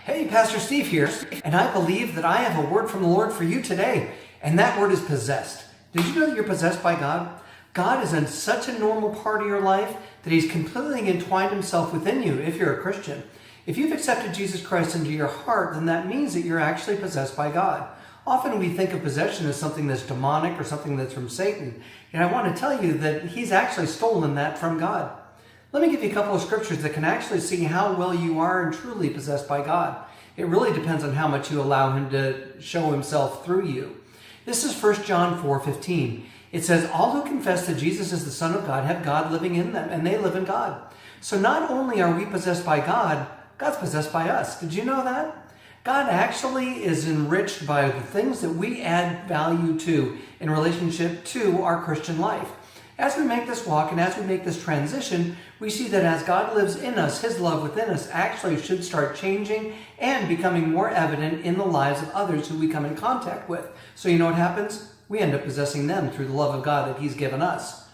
Hey, Pastor Steve here, and I believe that I have a word from the Lord for you today, and that word is possessed. Did you know that you're possessed by God? God is in such a normal part of your life that He's completely entwined Himself within you if you're a Christian. If you've accepted Jesus Christ into your heart, then that means that you're actually possessed by God. Often we think of possession as something that's demonic or something that's from Satan, and I want to tell you that He's actually stolen that from God. Let me give you a couple of scriptures that can actually see how well you are and truly possessed by God. It really depends on how much you allow Him to show Himself through you. This is 1 John 4:15. It says, all who confess that Jesus is the Son of God have God living in them, and they live in God. So not only are we possessed by God, God's possessed by us. Did you know that? God actually is enriched by the things that we add value to in relationship to our Christian life. As we make this walk and as we make this transition, we see that as God lives in us, His love within us actually should start changing and becoming more evident in the lives of others who we come in contact with. So you know what happens? We end up possessing them through the love of God that He's given us.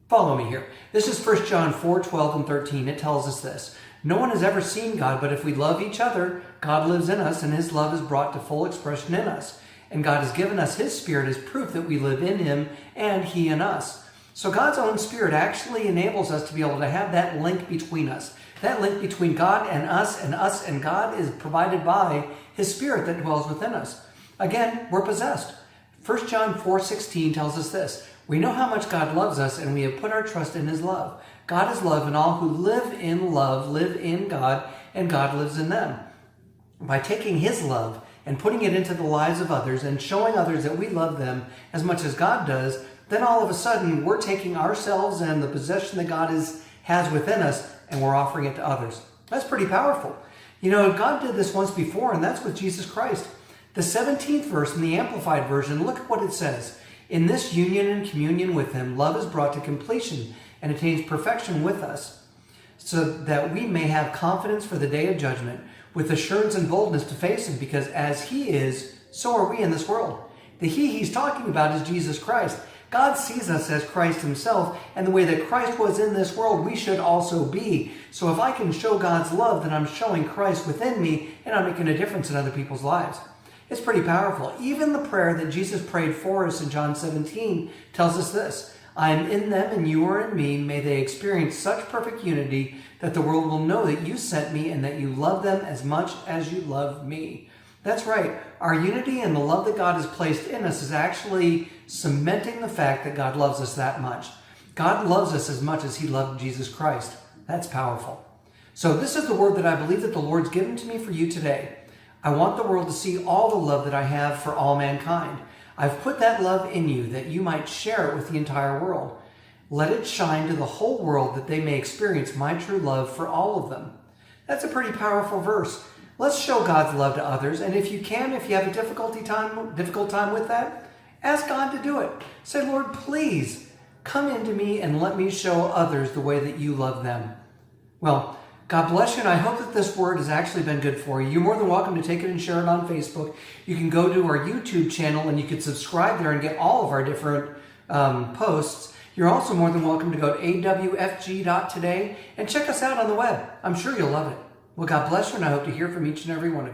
Follow me here. This is 1 John 4:12 and 13. It tells us this. No one has ever seen God, but if we love each other, God lives in us, and His love is brought to full expression in us. And God has given us His Spirit as proof that we live in Him and He in us. So God's own Spirit actually enables us to be able to have that link between us. That link between God and us and God is provided by His Spirit that dwells within us. Again, we're possessed. 1 John 4:16 tells us this. We know how much God loves us, and we have put our trust in His love. God is love, and all who live in love live in God, and God lives in them. By taking His love and putting it into the lives of others and showing others that we love them as much as God does, then all of a sudden we're taking ourselves and the possession that God has within us, and we're offering it to others. That's pretty powerful. You know, God did this once before, and that's with Jesus Christ. The 17th verse in the Amplified Version, look at what it says. In this union and communion with Him, love is brought to completion and attains perfection with us, so that we may have confidence for the day of judgment, with assurance and boldness to face Him, because as He is, so are we in this world. The He He's talking about is Jesus Christ. God sees us as Christ Himself, and the way that Christ was in this world, we should also be. So if I can show God's love, then I'm showing Christ within me, and I'm making a difference in other people's lives. It's pretty powerful. Even the prayer that Jesus prayed for us in John 17 tells us this. I am in them and you are in me. May they experience such perfect unity that the world will know that you sent me and that you love them as much as you love me. That's right. Our unity and the love that God has placed in us is actually cementing the fact that God loves us that much. God loves us as much as He loved Jesus Christ. That's powerful. So this is the word that I believe that the Lord's given to me for you today. I want the world to see all the love that I have for all mankind. I've put that love in you that you might share it with the entire world. Let it shine to the whole world that they may experience my true love for all of them. That's a pretty powerful verse. Let's show God's love to others, and if you have a difficult time with that, ask God to do it. Say, Lord, please come into me and let me show others the way that you love them. Well, God bless you, and I hope that this word has actually been good for you. You're more than welcome to take it and share it on Facebook. You can go to our YouTube channel, and you can subscribe there and get all of our different posts. You're also more than welcome to go to awfg.today and check us out on the web. I'm sure you'll love it. Well, God bless you, and I hope to hear from each and every one of you.